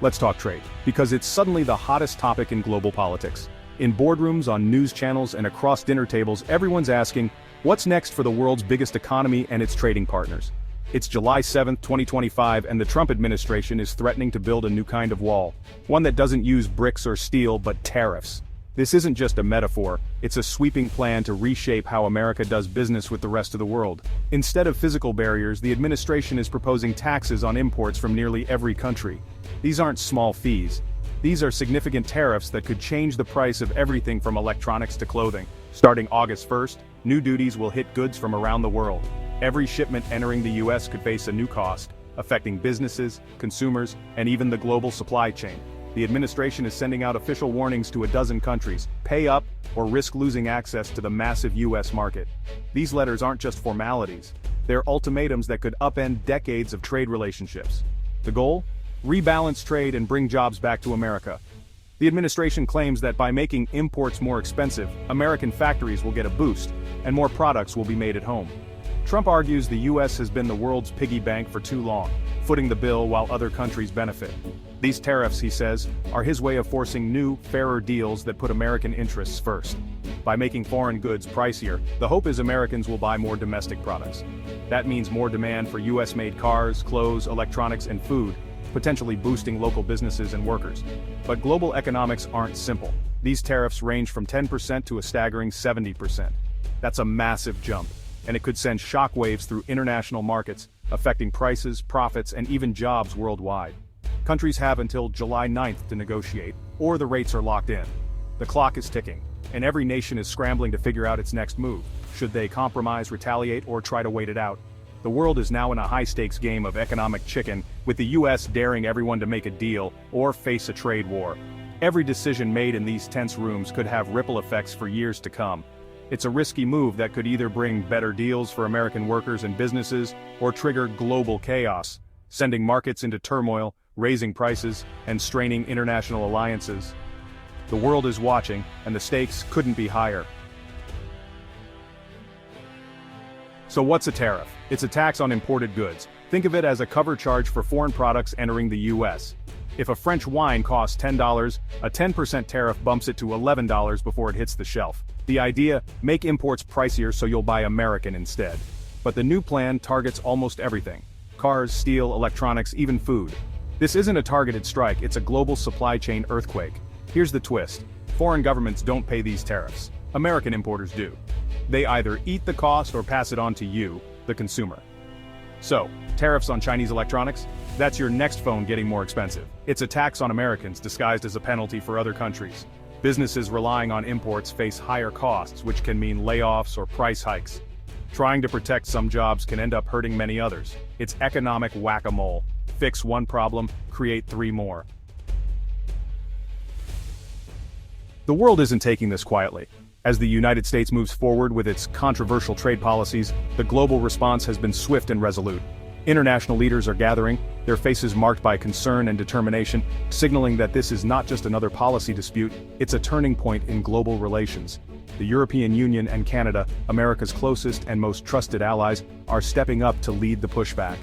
Let's talk trade, because it's suddenly the hottest topic in global politics. In boardrooms, on news channels, and across dinner tables, everyone's asking, what's next for the world's biggest economy and its trading partners? It's July 7, 2025, and the Trump administration is threatening to build a new kind of wall. One that doesn't use bricks or steel, but tariffs. This isn't just a metaphor, it's a sweeping plan to reshape how America does business with the rest of the world. Instead of physical barriers, the administration is proposing taxes on imports from nearly every country. These aren't small fees. These are significant tariffs that could change the price of everything from electronics to clothing. Starting August 1st, new duties will hit goods from around the world. Every shipment entering the US could face a new cost, affecting businesses, consumers, and even the global supply chain. The administration is sending out official warnings to a dozen countries: pay up or risk losing access to the massive US market. These letters aren't just formalities. They're ultimatums that could upend decades of trade relationships. The goal? Rebalance trade and bring jobs back to America. The administration claims that by making imports more expensive, American factories will get a boost, and more products will be made at home. Trump argues the US has been the world's piggy bank for too long, footing the bill while other countries benefit. These tariffs, he says, are his way of forcing new, fairer deals that put American interests first. By making foreign goods pricier, the hope is Americans will buy more domestic products. That means more demand for US-made cars, clothes, electronics, and food, potentially boosting local businesses and workers. But global economics aren't simple. These tariffs range from 10% to a staggering 70%. That's a massive jump, and it could send shockwaves through international markets, affecting prices, profits, and even jobs worldwide. Countries have until July 9th to negotiate, or the rates are locked in. The clock is ticking, and every nation is scrambling to figure out its next move. Should they compromise, retaliate, or try to wait it out? The world is now in a high-stakes game of economic chicken, with the US daring everyone to make a deal or face a trade war. Every decision made in these tense rooms could have ripple effects for years to come. It's a risky move that could either bring better deals for American workers and businesses, or trigger global chaos, sending markets into turmoil, raising prices, and straining international alliances. The world is watching, and the stakes couldn't be higher. So what's a tariff? It's a tax on imported goods. Think of it as a cover charge for foreign products entering the US. If a French wine costs $10, a 10% tariff bumps it to $11 before it hits the shelf. The idea: make imports pricier so you'll buy American instead. But the new plan targets almost everything: cars, steel, electronics, even food. This isn't a targeted strike, it's a global supply chain earthquake. Here's the twist: foreign governments don't pay these tariffs. American importers do. They either eat the cost or pass it on to you, the consumer. So, tariffs on Chinese electronics? That's your next phone getting more expensive. It's a tax on Americans disguised as a penalty for other countries. Businesses relying on imports face higher costs, which can mean layoffs or price hikes. Trying to protect some jobs can end up hurting many others. It's economic whack-a-mole. Fix one problem, create three more. The world isn't taking this quietly. As the United States moves forward with its controversial trade policies, the global response has been swift and resolute. International leaders are gathering, their faces marked by concern and determination, signaling that this is not just another policy dispute, it's a turning point in global relations. The European Union and Canada, America's closest and most trusted allies, are stepping up to lead the pushback.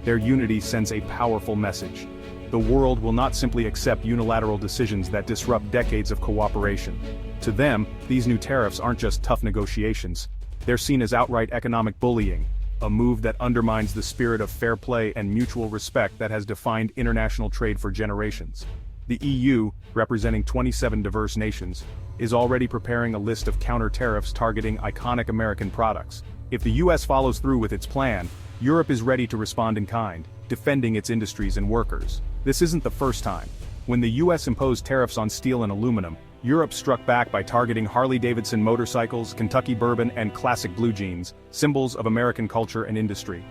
Their unity sends a powerful message. The world will not simply accept unilateral decisions that disrupt decades of cooperation. To them, these new tariffs aren't just tough negotiations. They're seen as outright economic bullying, a move that undermines the spirit of fair play and mutual respect that has defined international trade for generations. The EU, representing 27 diverse nations, is already preparing a list of counter-tariffs targeting iconic American products. If the US follows through with its plan, Europe is ready to respond in kind, defending its industries and workers. This isn't the first time. When the US imposed tariffs on steel and aluminum, Europe struck back by targeting Harley-Davidson motorcycles, Kentucky bourbon, and classic blue jeans, symbols of American culture and industry.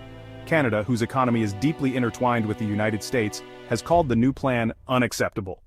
Canada, whose economy is deeply intertwined with the United States, has called the new plan unacceptable.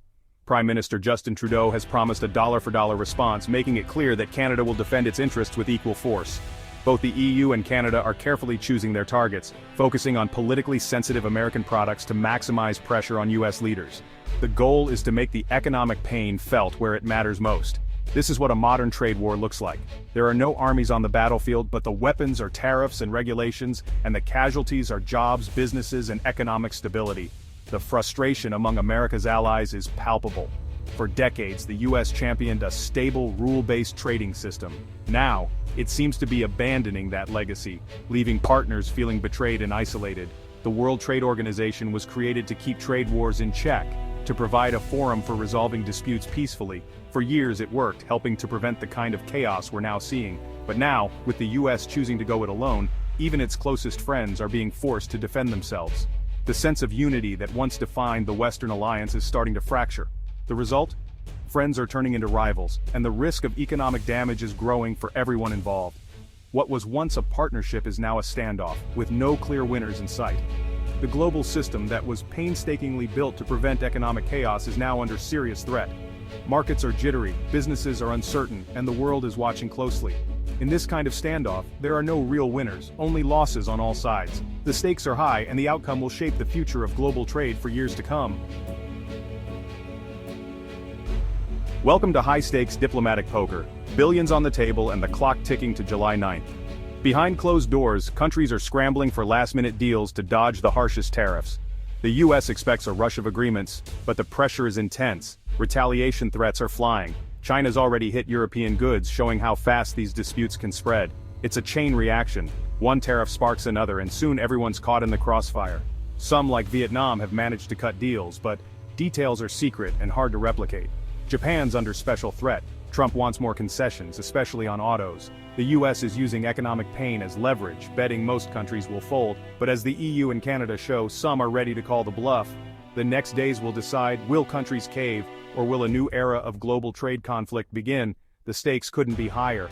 Prime Minister Justin Trudeau has promised a dollar-for-dollar response, making it clear that Canada will defend its interests with equal force. Both the EU and Canada are carefully choosing their targets, focusing on politically sensitive American products to maximize pressure on US leaders. The goal is to make the economic pain felt where it matters most. This is what a modern trade war looks like. There are no armies on the battlefield, but the weapons are tariffs and regulations, and the casualties are jobs, businesses, and economic stability. The frustration among America's allies is palpable. For decades, the US championed a stable, rule-based trading system. Now, it seems to be abandoning that legacy, leaving partners feeling betrayed and isolated. The World Trade Organization was created to keep trade wars in check, to provide a forum for resolving disputes peacefully. For years it worked, helping to prevent the kind of chaos we're now seeing. But now, with the US choosing to go it alone, even its closest friends are being forced to defend themselves. The sense of unity that once defined the Western alliance is starting to fracture. The result? Friends are turning into rivals, and the risk of economic damage is growing for everyone involved. What was once a partnership is now a standoff, with no clear winners in sight. The global system that was painstakingly built to prevent economic chaos is now under serious threat. Markets are jittery, businesses are uncertain, and the world is watching closely. In this kind of standoff, there are no real winners, only losses on all sides. The stakes are high, and the outcome will shape the future of global trade for years to come. Welcome to high-stakes diplomatic poker, billions on the table and the clock ticking to July 9th. Behind closed doors, countries are scrambling for last-minute deals to dodge the harshest tariffs. The US expects a rush of agreements, but the pressure is intense. Retaliation threats are flying. China's already hit European goods, showing how fast these disputes can spread. It's a chain reaction. One tariff sparks another, and soon everyone's caught in the crossfire. Some, like Vietnam, have managed to cut deals, but details are secret and hard to replicate. Japan's under special threat. Trump wants more concessions, especially on autos. The US is using economic pain as leverage, betting most countries will fold, but as the EU and Canada show, some are ready to call the bluff. The next days will decide, will countries cave, or will a new era of global trade conflict begin? The stakes couldn't be higher.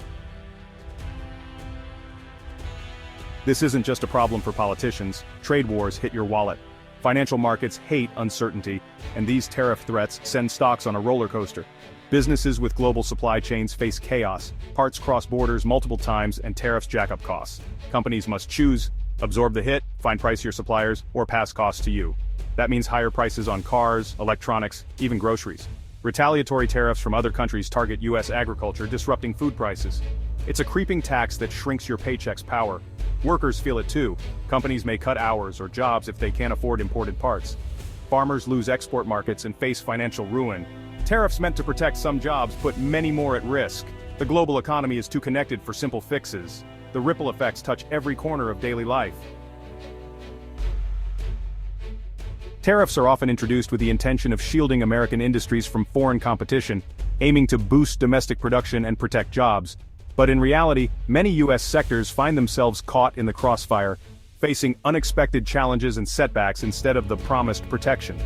This isn't just a problem for politicians. Trade wars hit your wallet. Financial markets hate uncertainty, and these tariff threats send stocks on a roller coaster. Businesses with global supply chains face chaos, parts cross borders multiple times, and tariffs jack up costs. Companies must choose: absorb the hit, find price to your suppliers, or pass costs to you. That means higher prices on cars, electronics, even groceries. Retaliatory tariffs from other countries target US agriculture, disrupting food prices. It's a creeping tax that shrinks your paycheck's power. Workers feel it too. Companies may cut hours or jobs if they can't afford imported parts. Farmers lose export markets and face financial ruin. Tariffs meant to protect some jobs put many more at risk. The global economy is too connected for simple fixes. The ripple effects touch every corner of daily life. Tariffs are often introduced with the intention of shielding American industries from foreign competition, aiming to boost domestic production and protect jobs. But in reality, many US sectors find themselves caught in the crossfire, facing unexpected challenges and setbacks instead of the promised protection.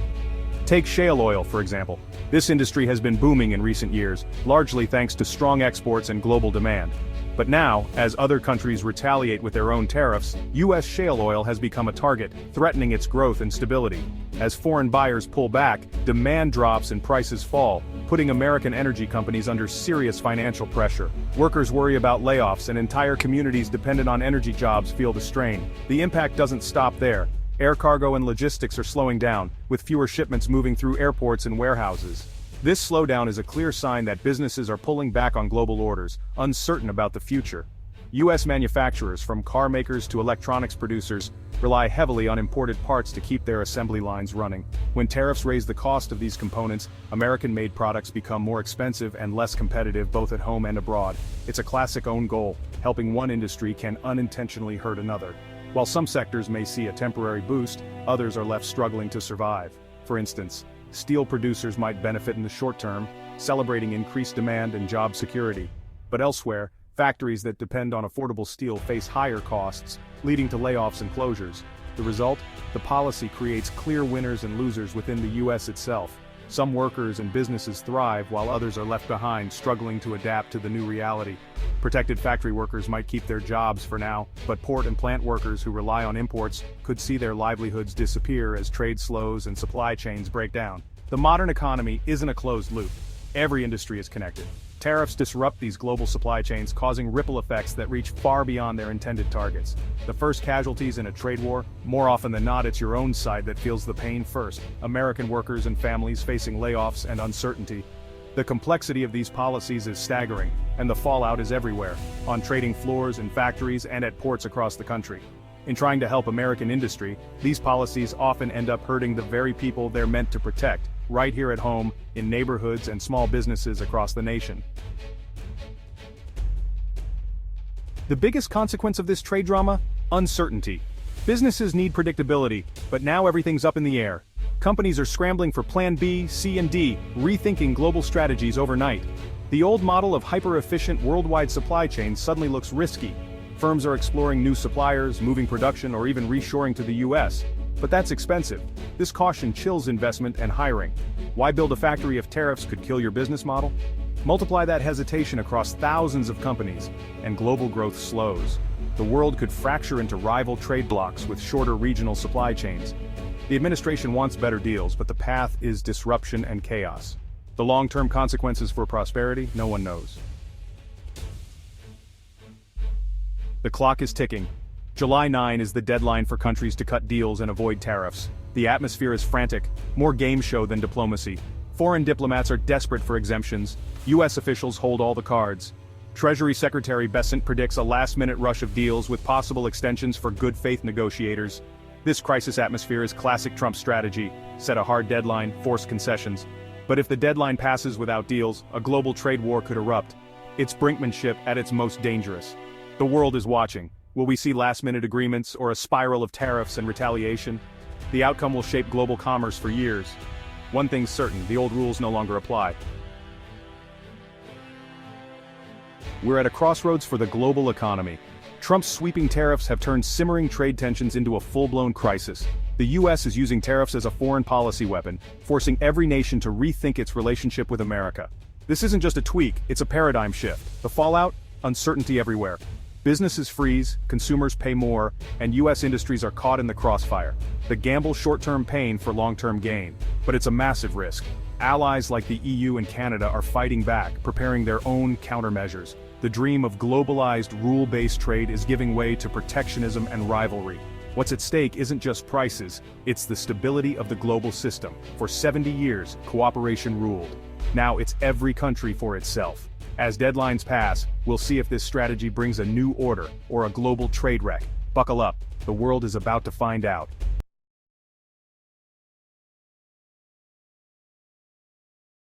Take shale oil, for example. This industry has been booming in recent years, largely thanks to strong exports and global demand. But now, as other countries retaliate with their own tariffs, US shale oil has become a target, threatening its growth and stability. As foreign buyers pull back, demand drops and prices fall, putting American energy companies under serious financial pressure. Workers worry about layoffs, and entire communities dependent on energy jobs feel the strain. The impact doesn't stop there. Air cargo and logistics are slowing down, with fewer shipments moving through airports and warehouses. This slowdown is a clear sign that businesses are pulling back on global orders, uncertain about the future. US manufacturers, from car makers to electronics producers, rely heavily on imported parts to keep their assembly lines running. When tariffs raise the cost of these components, American-made products become more expensive and less competitive both at home and abroad. It's a classic own goal. Helping one industry can unintentionally hurt another. While some sectors may see a temporary boost, others are left struggling to survive. For instance, steel producers might benefit in the short term, celebrating increased demand and job security. But elsewhere, factories that depend on affordable steel face higher costs, leading to layoffs and closures. The result? The policy creates clear winners and losers within the US itself. Some workers and businesses thrive while others are left behind, struggling to adapt to the new reality. Protected factory workers might keep their jobs for now, but port and plant workers who rely on imports could see their livelihoods disappear as trade slows and supply chains break down. The modern economy isn't a closed loop. Every industry is connected. Tariffs disrupt these global supply chains, causing ripple effects that reach far beyond their intended targets. The first casualties in a trade war? More often than not, it's your own side that feels the pain first. American workers and families facing layoffs and uncertainty. The complexity of these policies is staggering, and the fallout is everywhere, on trading floors, in factories, and at ports across the country. In trying to help American industry, these policies often end up hurting the very people they're meant to protect, right here at home, in neighborhoods and small businesses across the nation. The biggest consequence of this trade drama? Uncertainty. Businesses need predictability, but now everything's up in the air. Companies are scrambling for Plan B, C, and D, rethinking global strategies overnight. The old model of hyper-efficient worldwide supply chains suddenly looks risky. Firms are exploring new suppliers, moving production, or even reshoring to the US. But that's expensive. This caution chills investment and hiring. Why build a factory if tariffs could kill your business model? Multiply that hesitation across thousands of companies, and global growth slows. The world could fracture into rival trade blocs with shorter regional supply chains. The administration wants better deals, but the path is disruption and chaos. The long-term consequences for prosperity, no one knows. The clock is ticking. July 9 is the deadline for countries to cut deals and avoid tariffs. The atmosphere is frantic, more game show than diplomacy. Foreign diplomats are desperate for exemptions. US officials hold all the cards. Treasury Secretary Bessent predicts a last-minute rush of deals with possible extensions for good-faith negotiators. This crisis atmosphere is classic Trump strategy: set a hard deadline, force concessions. But if the deadline passes without deals, a global trade war could erupt. It's brinkmanship at its most dangerous. The world is watching. Will we see last-minute agreements or a spiral of tariffs and retaliation? The outcome will shape global commerce for years. One thing's certain, the old rules no longer apply. We're at a crossroads for the global economy. Trump's sweeping tariffs have turned simmering trade tensions into a full-blown crisis. The US is using tariffs as a foreign policy weapon, forcing every nation to rethink its relationship with America. This isn't just a tweak, it's a paradigm shift. The fallout? Uncertainty everywhere. Businesses freeze, consumers pay more, and US industries are caught in the crossfire. The gamble short-term pain for long-term gain. But it's a massive risk. Allies like the EU and Canada are fighting back, preparing their own countermeasures. The dream of globalized, rule-based trade is giving way to protectionism and rivalry. What's at stake isn't just prices, it's the stability of the global system. For 70 years, cooperation ruled. Now it's every country for itself. As deadlines pass, we'll see if this strategy brings a new order or a global trade wreck. Buckle up, the world is about to find out.